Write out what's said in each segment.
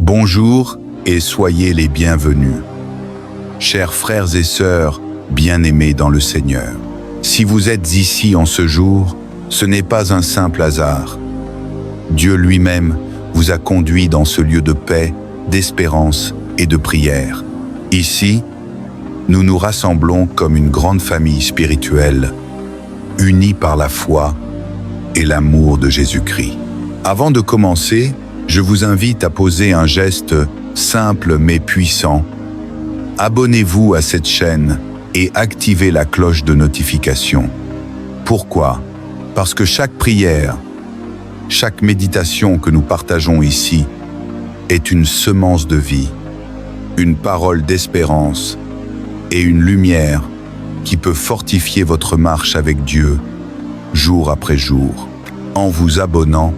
Bonjour et soyez les bienvenus. Chers frères et sœurs, bien-aimés dans le Seigneur, si vous êtes ici en ce jour, ce n'est pas un simple hasard. Dieu lui-même vous a conduit dans ce lieu de paix, d'espérance et de prière. Ici, nous nous rassemblons comme une grande famille spirituelle, unie par la foi et l'amour de Jésus-Christ. Avant de commencer, je vous invite à poser un geste simple mais puissant. Abonnez-vous à cette chaîne et activez la cloche de notification. Pourquoi? Parce que chaque prière, chaque méditation que nous partageons ici est une semence de vie, une parole d'espérance et une lumière qui peut fortifier votre marche avec Dieu jour après jour. En vous abonnant,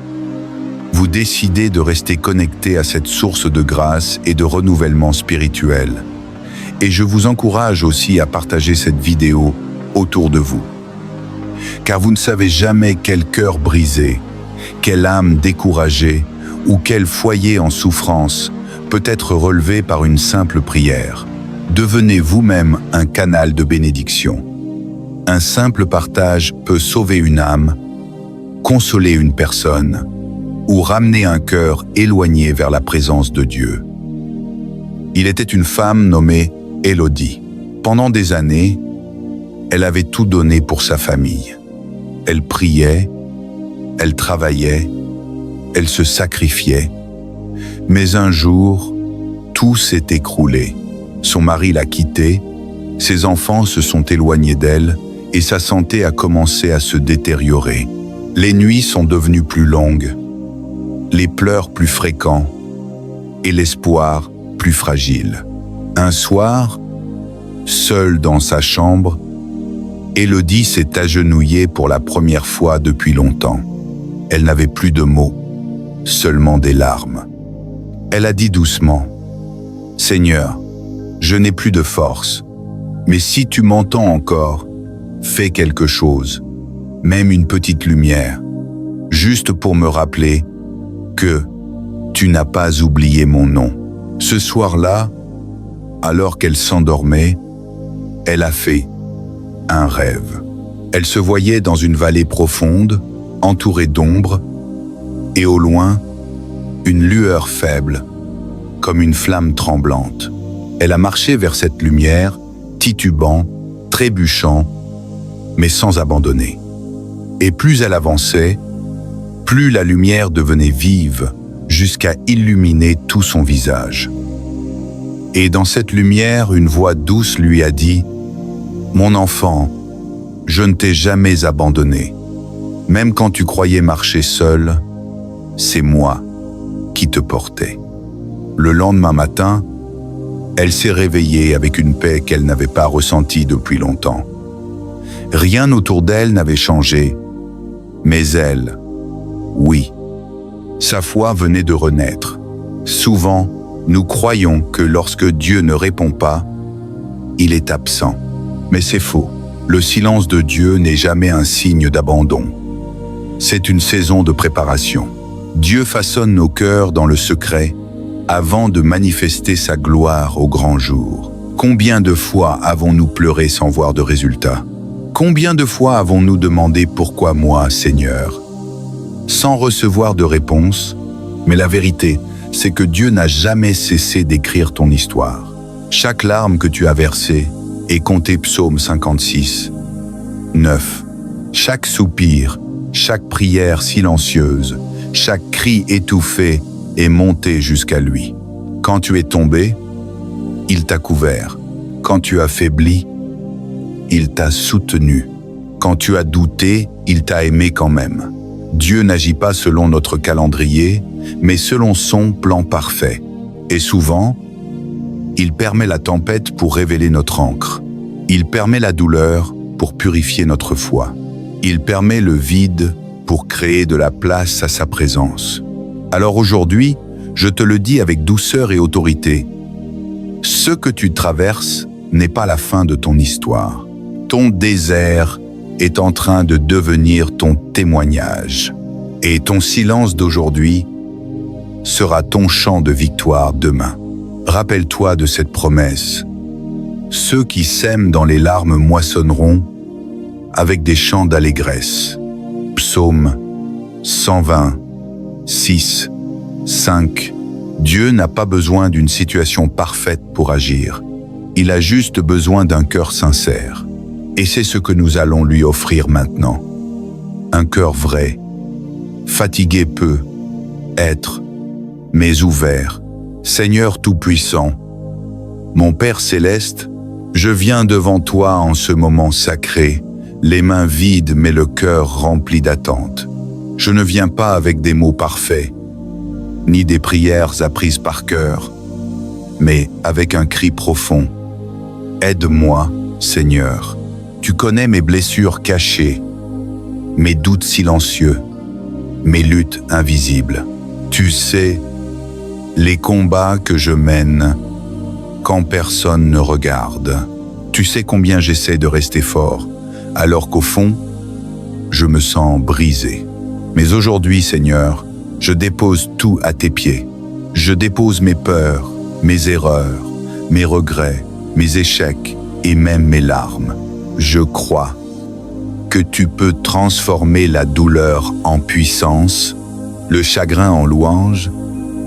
vous décidez de rester connecté à cette source de grâce et de renouvellement spirituel. Et je vous encourage aussi à partager cette vidéo autour de vous. Car vous ne savez jamais quel cœur brisé, quelle âme découragée ou quel foyer en souffrance peut être relevé par une simple prière. Devenez vous-même un canal de bénédiction. Un simple partage peut sauver une âme, consoler une personne ou ramener un cœur éloigné vers la présence de Dieu. Il était une femme nommée Élodie. Pendant des années, elle avait tout donné pour sa famille. Elle priait, elle travaillait, elle se sacrifiait. Mais un jour, tout s'est écroulé. Son mari l'a quittée, ses enfants se sont éloignés d'elle et sa santé a commencé à se détériorer. Les nuits sont devenues plus longues, les pleurs plus fréquents et l'espoir plus fragile. Un soir, seule dans sa chambre, Élodie s'est agenouillée pour la première fois depuis longtemps. Elle n'avait plus de mots, seulement des larmes. Elle a dit doucement, « Seigneur, je n'ai plus de force, mais si tu m'entends encore, fais quelque chose, même une petite lumière, juste pour me rappeler que tu n'as pas oublié mon nom. » Ce soir-là, alors qu'elle s'endormait, elle a fait un rêve. Elle se voyait dans une vallée profonde, entourée d'ombre, et au loin, une lueur faible, comme une flamme tremblante. Elle a marché vers cette lumière, titubant, trébuchant, mais sans abandonner. Et plus elle avançait, plus la lumière devenait vive, jusqu'à illuminer tout son visage. Et dans cette lumière, une voix douce lui a dit, « Mon enfant, je ne t'ai jamais abandonné. Même quand tu croyais marcher seul, c'est moi qui te portais. » Le lendemain matin, elle s'est réveillée avec une paix qu'elle n'avait pas ressentie depuis longtemps. Rien autour d'elle n'avait changé, mais elle, oui, sa foi venait de renaître. Souvent, nous croyons que lorsque Dieu ne répond pas, il est absent. Mais c'est faux. Le silence de Dieu n'est jamais un signe d'abandon. C'est une saison de préparation. Dieu façonne nos cœurs dans le secret avant de manifester sa gloire au grand jour. Combien de fois avons-nous pleuré sans voir de résultat? Combien de fois avons-nous demandé « Pourquoi moi, Seigneur ?» sans recevoir de réponse, mais la vérité, c'est que Dieu n'a jamais cessé d'écrire ton histoire. Chaque larme que tu as versée est comptée Psaume 56, 9. Chaque soupir, chaque prière silencieuse, chaque cri étouffé est monté jusqu'à lui. Quand tu es tombé, il t'a couvert. Quand tu as faibli, il t'a soutenu. Quand tu as douté, il t'a aimé quand même. Dieu n'agit pas selon notre calendrier, mais selon son plan parfait. Et souvent, il permet la tempête pour révéler notre encre. Il permet la douleur pour purifier notre foi. Il permet le vide pour créer de la place à sa présence. Alors aujourd'hui, je te le dis avec douceur et autorité. Ce que tu traverses n'est pas la fin de ton histoire. Ton désert est en train de devenir ton témoignage. Et ton silence d'aujourd'hui sera ton chant de victoire demain. Rappelle-toi de cette promesse. Ceux qui sèment dans les larmes moissonneront avec des chants d'allégresse. Psaume 120, 6, 5. Dieu n'a pas besoin d'une situation parfaite pour agir. Il a juste besoin d'un cœur sincère. Et c'est ce que nous allons lui offrir maintenant. Un cœur vrai, fatigué peut être, mais ouvert. Seigneur Tout-Puissant, mon Père Céleste, je viens devant toi en ce moment sacré, les mains vides mais le cœur rempli d'attente. Je ne viens pas avec des mots parfaits, ni des prières apprises par cœur, mais avec un cri profond. Aide-moi, Seigneur. Tu connais mes blessures cachées, mes doutes silencieux, mes luttes invisibles. Tu sais les combats que je mène quand personne ne regarde. Tu sais combien j'essaie de rester fort, alors qu'au fond, je me sens brisé. Mais aujourd'hui, Seigneur, je dépose tout à tes pieds. Je dépose mes peurs, mes erreurs, mes regrets, mes échecs et même mes larmes. Je crois que tu peux transformer la douleur en puissance, le chagrin en louange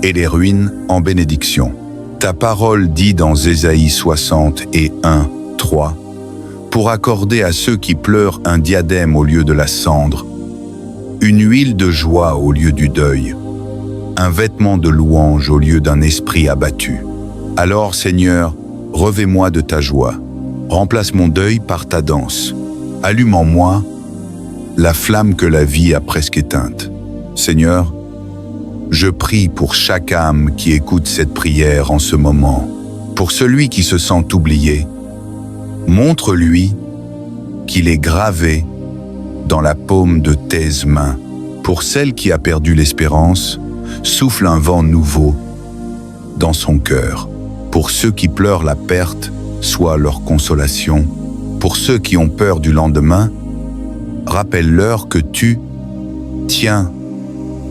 et les ruines en bénédiction. Ta parole dit dans Ésaïe 60 et 1, 3, pour accorder à ceux qui pleurent un diadème au lieu de la cendre, une huile de joie au lieu du deuil, un vêtement de louange au lieu d'un esprit abattu. Alors, Seigneur, revêt-moi de ta joie, remplace mon deuil par ta danse, allume en moi la flamme que la vie a presque éteinte. Seigneur, je prie pour chaque âme qui écoute cette prière en ce moment. Pour celui qui se sent oublié, montre-lui qu'il est gravé dans la paume de tes mains. Pour celle qui a perdu l'espérance, souffle un vent nouveau dans son cœur. Pour ceux qui pleurent la perte, sois leur consolation. Pour ceux qui ont peur du lendemain, rappelle-leur que tu tiens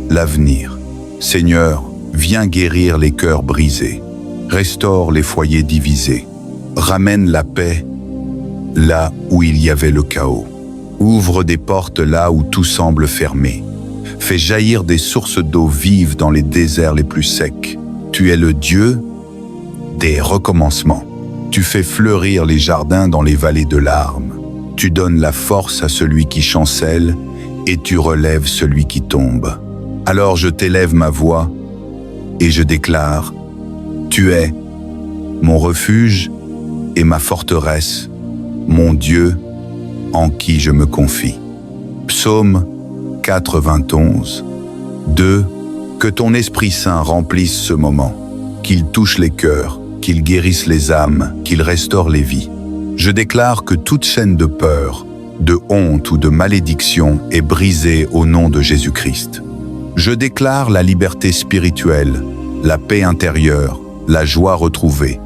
l'avenir. Seigneur, viens guérir les cœurs brisés, restaure les foyers divisés, ramène la paix là où il y avait le chaos, ouvre des portes là où tout semble fermé, fais jaillir des sources d'eau vive dans les déserts les plus secs. Tu es le Dieu des recommencements. Tu fais fleurir les jardins dans les vallées de larmes. Tu donnes la force à celui qui chancelle et tu relèves celui qui tombe. Alors je t'élève ma voix et je déclare, tu es mon refuge et ma forteresse, mon Dieu en qui je me confie. Psaume 91, 2. Que ton Esprit Saint remplisse ce moment, qu'il touche les cœurs, qu'il guérisse les âmes, qu'il restaure les vies. Je déclare que toute chaîne de peur, de honte ou de malédiction est brisée au nom de Jésus-Christ. Je déclare la liberté spirituelle, la paix intérieure, la joie retrouvée.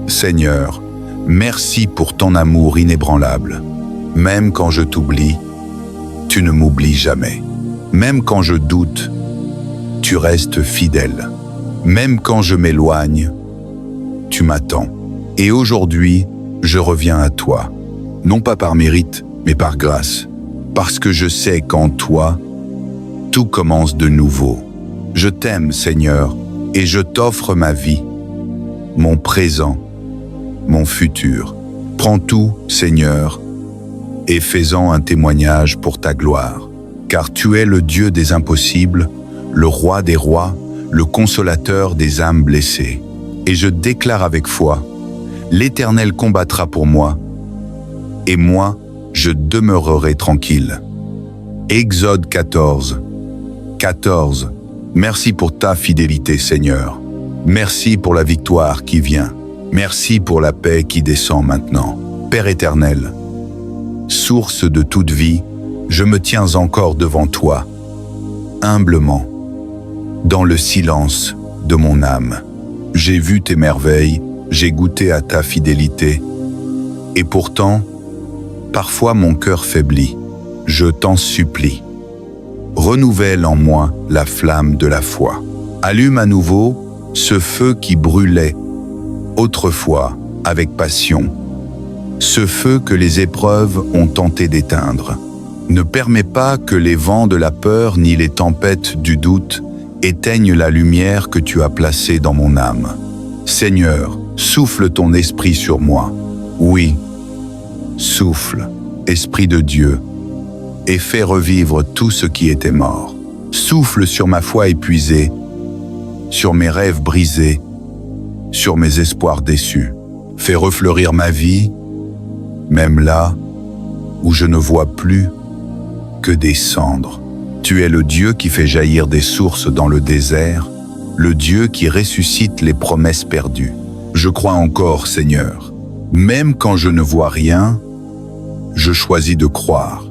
Seigneur, merci pour ton amour inébranlable. Même quand je t'oublie, tu ne m'oublies jamais. Même quand je doute, tu restes fidèle. Même quand je m'éloigne, tu m'attends. Et aujourd'hui, je reviens à toi, non pas par mérite, mais par grâce, parce que je sais qu'en toi, tout commence de nouveau. Je t'aime, Seigneur, et je t'offre ma vie, mon présent, mon futur. Prends tout, Seigneur, et fais-en un témoignage pour ta gloire, car tu es le Dieu des impossibles, le roi des rois, le consolateur des âmes blessées. Et je déclare avec foi, l'Éternel combattra pour moi, et moi, je demeurerai tranquille. Exode 14, 14. Merci pour ta fidélité, Seigneur. Merci pour la victoire qui vient. Merci pour la paix qui descend maintenant. Père éternel, source de toute vie, je me tiens encore devant toi, humblement, dans le silence de mon âme. J'ai vu tes merveilles, j'ai goûté à ta fidélité, et pourtant, parfois mon cœur faiblit. Je t'en supplie, renouvelle en moi la flamme de la foi. Allume à nouveau ce feu qui brûlait autrefois avec passion, ce feu que les épreuves ont tenté d'éteindre. Ne permets pas que les vents de la peur ni les tempêtes du doute éteignent la lumière que tu as placée dans mon âme. Seigneur, souffle ton esprit sur moi. Oui, souffle, Esprit de Dieu, et fais revivre tout ce qui était mort. Souffle sur ma foi épuisée, sur mes rêves brisés, sur mes espoirs déçus. Fais refleurir ma vie, même là où je ne vois plus que des cendres. Tu es le Dieu qui fait jaillir des sources dans le désert, le Dieu qui ressuscite les promesses perdues. Je crois encore, Seigneur. Même quand je ne vois rien, je choisis de croire.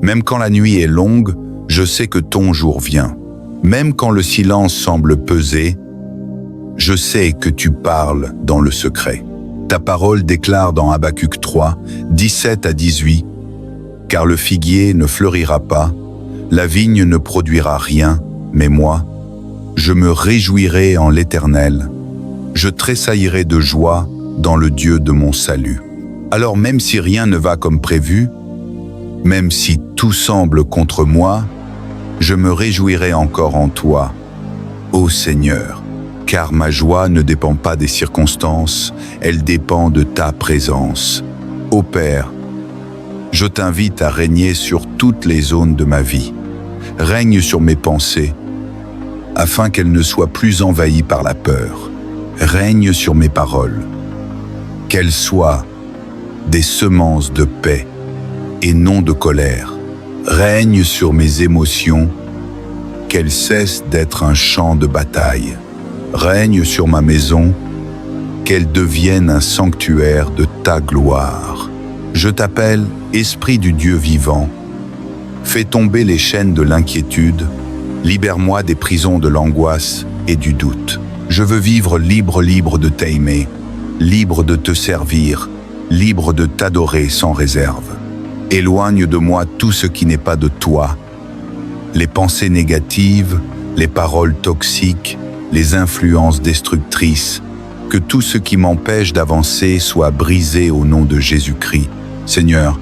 Même quand la nuit est longue, je sais que ton jour vient. Même quand le silence semble peser, je sais que tu parles dans le secret. Ta parole déclare dans Habacuc 3, 17 à 18, « Car le figuier ne fleurira pas, la vigne ne produira rien, mais moi, je me réjouirai en l'Éternel, je tressaillerai de joie dans le Dieu de mon salut. » Alors même si rien ne va comme prévu, même si tout semble contre moi, je me réjouirai encore en toi, ô Seigneur, car ma joie ne dépend pas des circonstances, elle dépend de ta présence. Ô Père, je t'invite à régner sur toutes les zones de ma vie. Règne sur mes pensées, afin qu'elles ne soient plus envahies par la peur. Règne sur mes paroles, qu'elles soient des semences de paix et non de colère. Règne sur mes émotions, qu'elles cessent d'être un champ de bataille. Règne sur ma maison, qu'elle devienne un sanctuaire de ta gloire. Je t'appelle, Esprit du Dieu vivant. Fais tomber les chaînes de l'inquiétude, libère-moi des prisons de l'angoisse et du doute. Je veux vivre libre de t'aimer, libre de te servir, libre de t'adorer sans réserve. Éloigne de moi tout ce qui n'est pas de toi, les pensées négatives, les paroles toxiques, les influences destructrices, que tout ce qui m'empêche d'avancer soit brisé au nom de Jésus-Christ. Seigneur,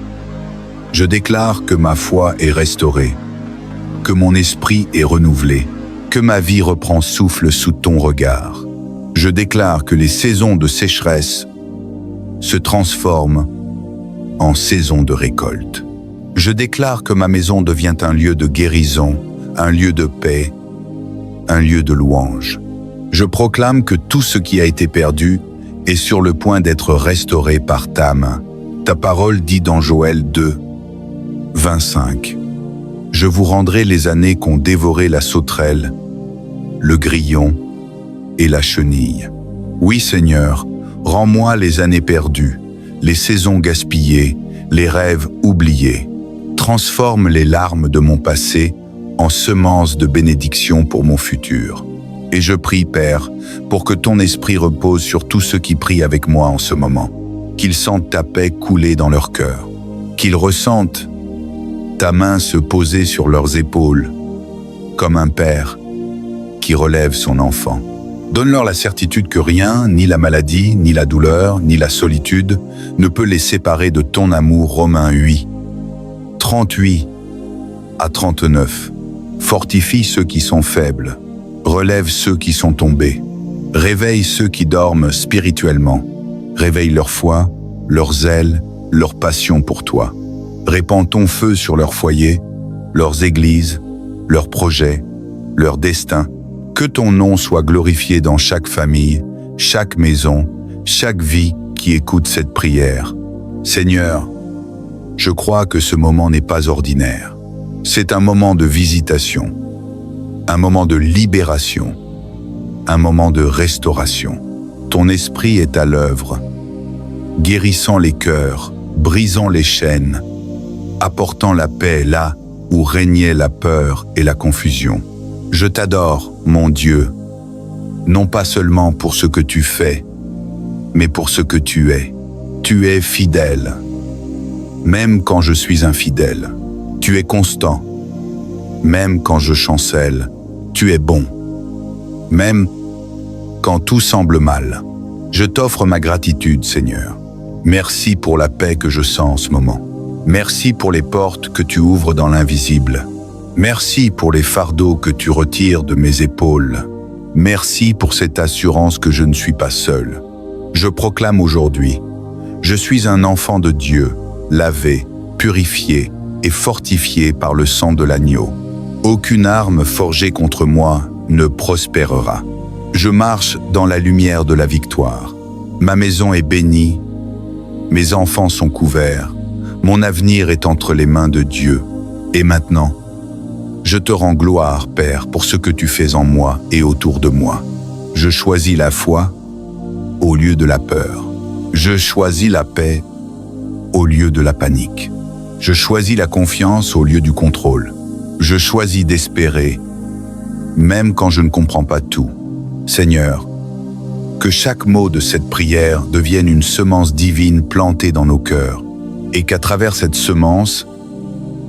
je déclare que ma foi est restaurée, que mon esprit est renouvelé, que ma vie reprend souffle sous ton regard. Je déclare que les saisons de sécheresse se transforment en saisons de récolte. Je déclare que ma maison devient un lieu de guérison, un lieu de paix, un lieu de louange. Je proclame que tout ce qui a été perdu est sur le point d'être restauré par ta main. Ta parole dit dans Joël 2, 25. Je vous rendrai les années qu'ont dévoré la sauterelle, le grillon et la chenille. Oui, Seigneur, rends-moi les années perdues, les saisons gaspillées, les rêves oubliés. Transforme les larmes de mon passé en semences de bénédiction pour mon futur. Et je prie, Père, pour que ton esprit repose sur tous ceux qui prient avec moi en ce moment, qu'ils sentent ta paix couler dans leur cœur, qu'ils ressentent ta main se poser sur leurs épaules, comme un père qui relève son enfant. Donne-leur la certitude que rien, ni la maladie, ni la douleur, ni la solitude, ne peut les séparer de ton amour. Romains 8, 38 à 39. Fortifie ceux qui sont faibles, relève ceux qui sont tombés, réveille ceux qui dorment spirituellement, réveille leur foi, leur zèle, leur passion pour toi. Répands ton feu sur leurs foyers, leurs églises, leurs projets, leurs destins. Que ton nom soit glorifié dans chaque famille, chaque maison, chaque vie qui écoute cette prière. Seigneur, je crois que ce moment n'est pas ordinaire. C'est un moment de visitation, un moment de libération, un moment de restauration. Ton esprit est à l'œuvre, guérissant les cœurs, brisant les chaînes, apportant la paix là où régnait la peur et la confusion. Je t'adore, mon Dieu, non pas seulement pour ce que tu fais, mais pour ce que tu es. Tu es fidèle, même quand je suis infidèle. Tu es constant, même quand je chancelle. Tu es bon, même quand tout semble mal. Je t'offre ma gratitude, Seigneur. Merci pour la paix que je sens en ce moment. Merci pour les portes que tu ouvres dans l'invisible. Merci pour les fardeaux que tu retires de mes épaules. Merci pour cette assurance que je ne suis pas seul. Je proclame aujourd'hui, je suis un enfant de Dieu, lavé, purifié et fortifié par le sang de l'agneau. Aucune arme forgée contre moi ne prospérera. Je marche dans la lumière de la victoire. Ma maison est bénie, mes enfants sont couverts, mon avenir est entre les mains de Dieu. Et maintenant, je te rends gloire, Père, pour ce que tu fais en moi et autour de moi. Je choisis la foi au lieu de la peur. Je choisis la paix au lieu de la panique. Je choisis la confiance au lieu du contrôle. Je choisis d'espérer, même quand je ne comprends pas tout. Seigneur, que chaque mot de cette prière devienne une semence divine plantée dans nos cœurs, et qu'à travers cette semence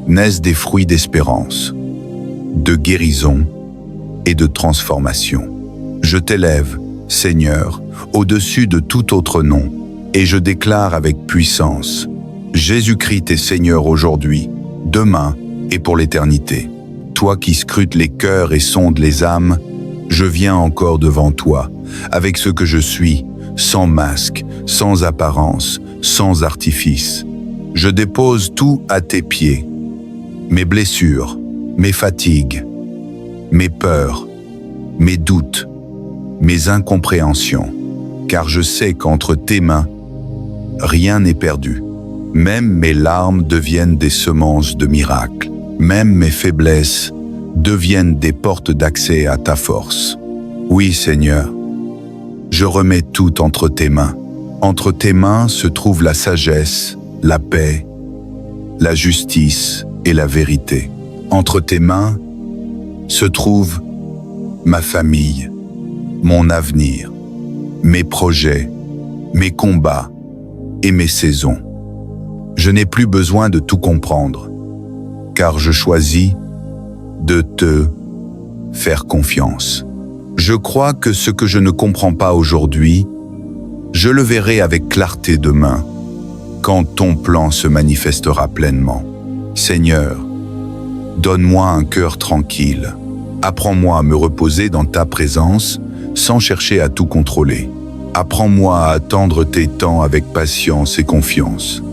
naissent des fruits d'espérance, de guérison et de transformation. Je t'élève, Seigneur, au-dessus de tout autre nom, et je déclare avec puissance, Jésus-Christ est Seigneur aujourd'hui, demain et pour l'éternité. Toi qui scrutes les cœurs et sondes les âmes, je viens encore devant toi, avec ce que je suis, sans masque, sans apparence, sans artifice. Je dépose tout à tes pieds, mes blessures, mes fatigues, mes peurs, mes doutes, mes incompréhensions, car je sais qu'entre tes mains, rien n'est perdu. Même mes larmes deviennent des semences de miracles. Même mes faiblesses deviennent des portes d'accès à ta force. Oui, Seigneur, je remets tout entre tes mains. Entre tes mains se trouve la sagesse, la paix, la justice et la vérité. Entre tes mains se trouve ma famille, mon avenir, mes projets, mes combats et mes saisons. Je n'ai plus besoin de tout comprendre, car je choisis de te faire confiance. Je crois que ce que je ne comprends pas aujourd'hui, je le verrai avec clarté demain, quand ton plan se manifestera pleinement. Seigneur, donne-moi un cœur tranquille. Apprends-moi à me reposer dans ta présence sans chercher à tout contrôler. Apprends-moi à attendre tes temps avec patience et confiance,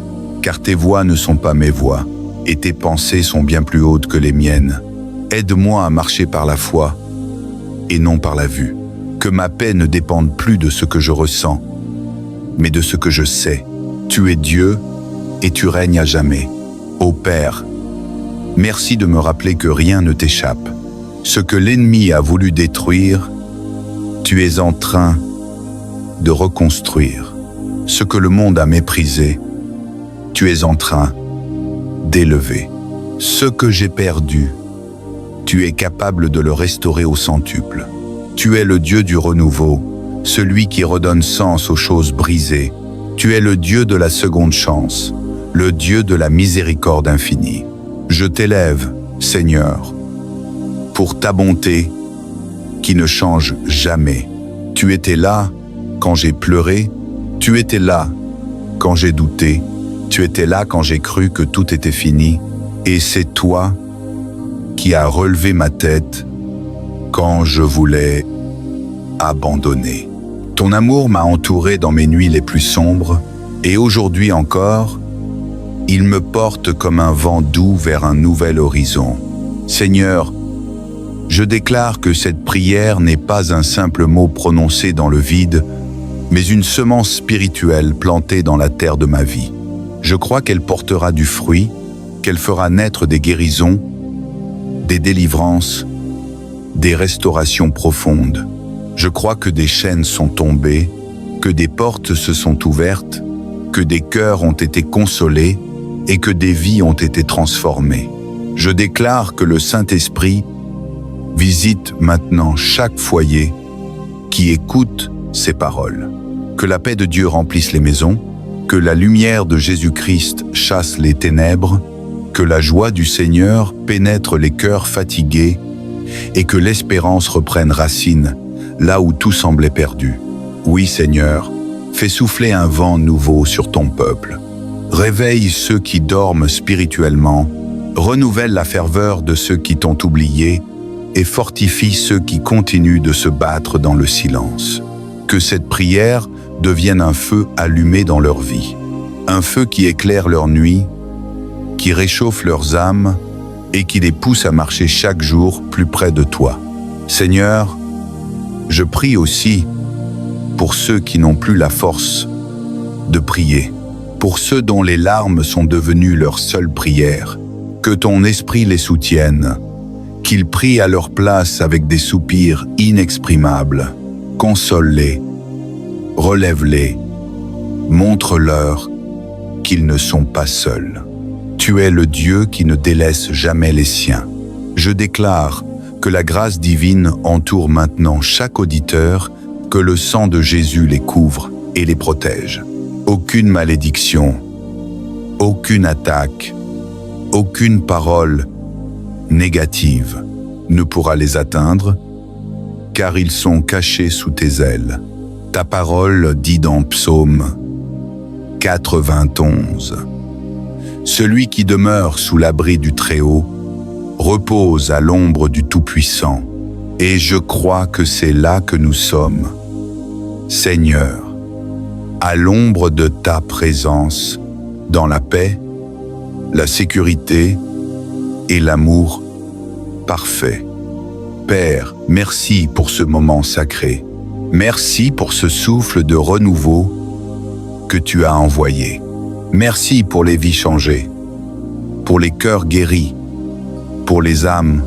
car tes voies ne sont pas mes voies et tes pensées sont bien plus hautes que les miennes. Aide-moi à marcher par la foi et non par la vue. Que ma paix ne dépende plus de ce que je ressens, mais de ce que je sais. Tu es Dieu et tu règnes à jamais. Ô Père, merci de me rappeler que rien ne t'échappe. Ce que l'ennemi a voulu détruire, tu es en train de reconstruire. Ce que le monde a méprisé, tu es en train d'élever. Ce que j'ai perdu, tu es capable de le restaurer au centuple. Tu es le Dieu du renouveau, celui qui redonne sens aux choses brisées. Tu es le Dieu de la seconde chance, le Dieu de la miséricorde infinie. Je t'élève, Seigneur, pour ta bonté qui ne change jamais. Tu étais là quand j'ai pleuré, tu étais là quand j'ai douté, tu étais là quand j'ai cru que tout était fini, et c'est toi qui as relevé ma tête quand je voulais abandonner. Ton amour m'a entouré dans mes nuits les plus sombres, et aujourd'hui encore, il me porte comme un vent doux vers un nouvel horizon. Seigneur, je déclare que cette prière n'est pas un simple mot prononcé dans le vide, mais une semence spirituelle plantée dans la terre de ma vie. Je crois qu'elle portera du fruit, qu'elle fera naître des guérisons, des délivrances, des restaurations profondes. Je crois que des chaînes sont tombées, que des portes se sont ouvertes, que des cœurs ont été consolés et que des vies ont été transformées. Je déclare que le Saint-Esprit visite maintenant chaque foyer qui écoute ces paroles. Que la paix de Dieu remplisse les maisons, que la lumière de Jésus-Christ chasse les ténèbres, que la joie du Seigneur pénètre les cœurs fatigués et que l'espérance reprenne racine là où tout semblait perdu. Oui, Seigneur, fais souffler un vent nouveau sur ton peuple. Réveille ceux qui dorment spirituellement, renouvelle la ferveur de ceux qui t'ont oublié et fortifie ceux qui continuent de se battre dans le silence. Que cette prière devienne un feu allumé dans leur vie, un feu qui éclaire leur nuit, qui réchauffe leurs âmes et qui les pousse à marcher chaque jour plus près de toi. Seigneur, je prie aussi pour ceux qui n'ont plus la force de prier, pour ceux dont les larmes sont devenues leur seule prière. Que ton esprit les soutienne, qu'ils prient à leur place avec des soupirs inexprimables. Console-les, relève-les, montre-leur qu'ils ne sont pas seuls. Tu es le Dieu qui ne délaisse jamais les siens. Je déclare que la grâce divine entoure maintenant chaque auditeur, que le sang de Jésus les couvre et les protège. Aucune malédiction, aucune attaque, aucune parole négative ne pourra les atteindre, car ils sont cachés sous tes ailes. Ta parole dit dans Psaume 91. Celui qui demeure sous l'abri du Très-Haut repose à l'ombre du Tout-Puissant, et je crois que c'est là que nous sommes. Seigneur, à l'ombre de ta présence, dans la paix, la sécurité et l'amour parfait. Père, merci pour ce moment sacré. Merci pour ce souffle de renouveau que tu as envoyé. Merci pour les vies changées, pour les cœurs guéris, pour les âmes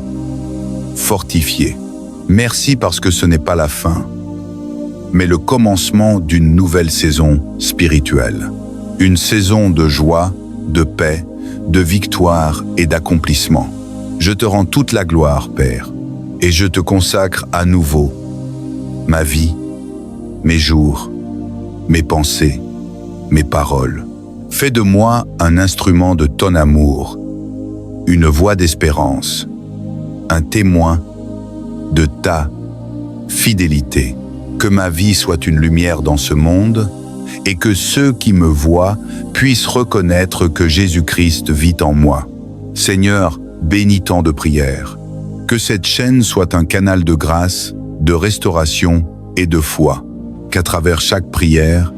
fortifiées. Merci parce que ce n'est pas la fin, mais le commencement d'une nouvelle saison spirituelle. Une saison de joie, de paix, de victoire et d'accomplissement. Je te rends toute la gloire, Père, et je te consacre à nouveau ma vie, mes jours, mes pensées, mes paroles. Fais de moi un instrument de ton amour, une voix d'espérance, un témoin de ta fidélité. Que ma vie soit une lumière dans ce monde et que ceux qui me voient puissent reconnaître que Jésus-Christ vit en moi. Seigneur, bénis tant de prières. Que cette chaîne soit un canal de grâce, de restauration et de foi. Qu'à travers chaque prière,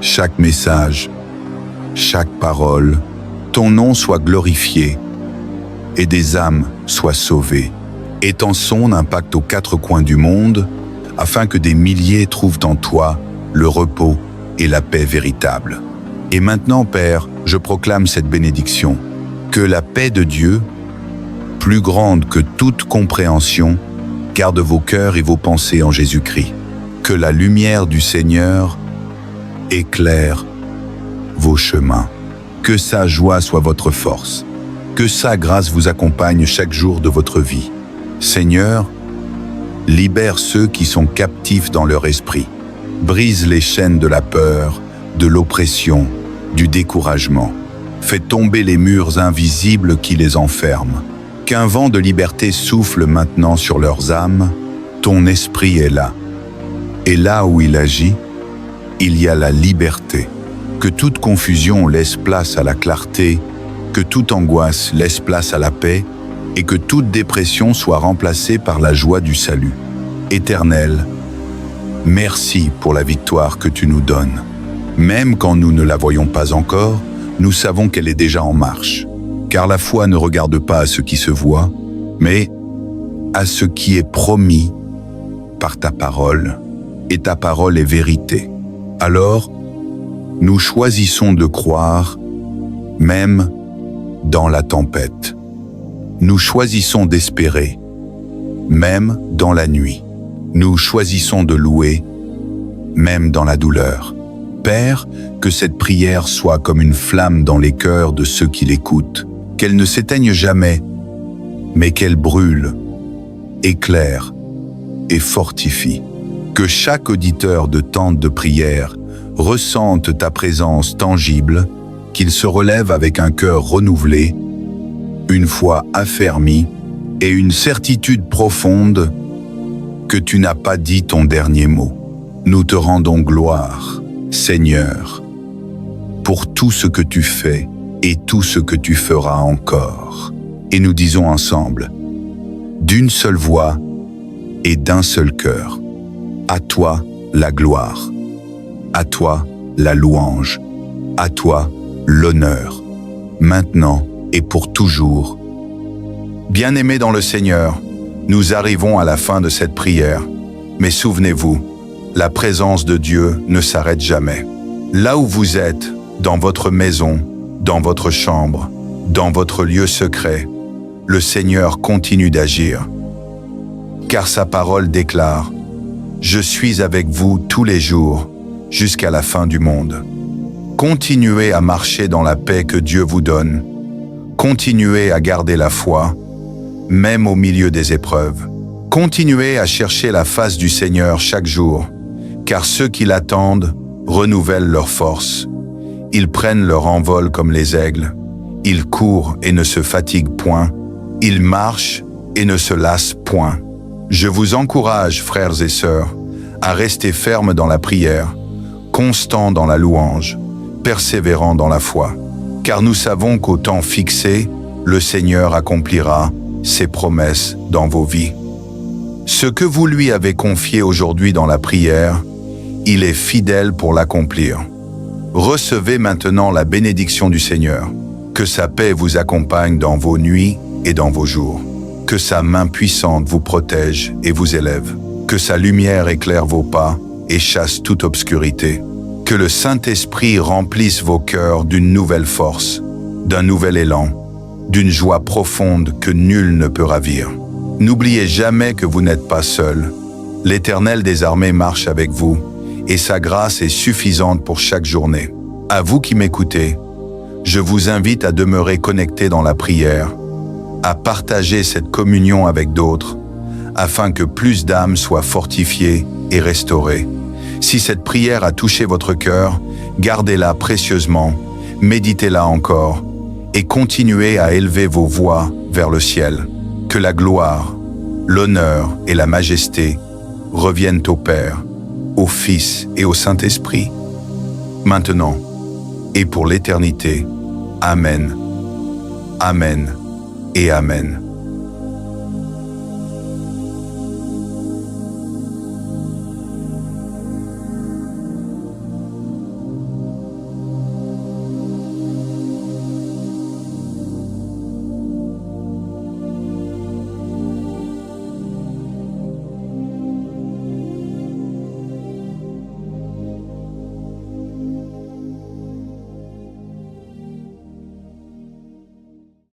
chaque message, chaque parole, ton nom soit glorifié et des âmes soient sauvées. Étends son impact aux quatre coins du monde, afin que des milliers trouvent en toi le repos et la paix véritable. Et maintenant, Père, je proclame cette bénédiction. Que la paix de Dieu, plus grande que toute compréhension, garde vos cœurs et vos pensées en Jésus-Christ. Que la lumière du Seigneur éclaire vos chemins. Que sa joie soit votre force. Que sa grâce vous accompagne chaque jour de votre vie. Seigneur, libère ceux qui sont captifs dans leur esprit. Brise les chaînes de la peur, de l'oppression, du découragement. Fais tomber les murs invisibles qui les enferment. Qu'un vent de liberté souffle maintenant sur leurs âmes. Ton esprit est là. Et là où il agit, il y a la liberté. Que toute confusion laisse place à la clarté, que toute angoisse laisse place à la paix, et que toute dépression soit remplacée par la joie du salut. Éternel, merci pour la victoire que tu nous donnes. Même quand nous ne la voyons pas encore, nous savons qu'elle est déjà en marche. Car la foi ne regarde pas à ce qui se voit, mais à ce qui est promis par ta parole, et ta parole est vérité. Alors, nous choisissons de croire, même dans la tempête. Nous choisissons d'espérer, même dans la nuit. Nous choisissons de louer, même dans la douleur. Père, que cette prière soit comme une flamme dans les cœurs de ceux qui l'écoutent, qu'elle ne s'éteigne jamais, mais qu'elle brûle, éclaire et fortifie. Que chaque auditeur de tente de prière ressente ta présence tangible, qu'il se relève avec un cœur renouvelé, une foi affermie et une certitude profonde que tu n'as pas dit ton dernier mot. Nous te rendons gloire, Seigneur, pour tout ce que tu fais et tout ce que tu feras encore. Et nous disons ensemble, d'une seule voix et d'un seul cœur, à toi la gloire, à toi la louange, à toi l'honneur, maintenant et pour toujours. Bien-aimés dans le Seigneur, nous arrivons à la fin de cette prière, mais souvenez-vous, la présence de Dieu ne s'arrête jamais. Là où vous êtes, dans votre maison, dans votre chambre, dans votre lieu secret, le Seigneur continue d'agir. Car sa parole déclare « Je suis avec vous tous les jours, jusqu'à la fin du monde ». Continuez à marcher dans la paix que Dieu vous donne. Continuez à garder la foi, même au milieu des épreuves. Continuez à chercher la face du Seigneur chaque jour, car ceux qui l'attendent renouvellent leurs forces. Ils prennent leur envol comme les aigles. Ils courent et ne se fatiguent point. Ils marchent et ne se lassent point. Je vous encourage, frères et sœurs, à rester fermes dans la prière, constants dans la louange, persévérants dans la foi. Car nous savons qu'au temps fixé, le Seigneur accomplira ses promesses dans vos vies. Ce que vous lui avez confié aujourd'hui dans la prière, il est fidèle pour l'accomplir. Recevez maintenant la bénédiction du Seigneur. Que sa paix vous accompagne dans vos nuits et dans vos jours. Que sa main puissante vous protège et vous élève. Que sa lumière éclaire vos pas et chasse toute obscurité. Que le Saint-Esprit remplisse vos cœurs d'une nouvelle force, d'un nouvel élan, d'une joie profonde que nul ne peut ravir. N'oubliez jamais que vous n'êtes pas seul. L'Éternel des armées marche avec vous, et sa grâce est suffisante pour chaque journée. À vous qui m'écoutez, je vous invite à demeurer connectés dans la prière, à partager cette communion avec d'autres, afin que plus d'âmes soient fortifiées et restaurées. Si cette prière a touché votre cœur, gardez-la précieusement, méditez-la encore, et continuez à élever vos voix vers le ciel. Que la gloire, l'honneur et la majesté reviennent au Père, au Fils et au Saint-Esprit, maintenant et pour l'éternité. Amen. Amen et Amen.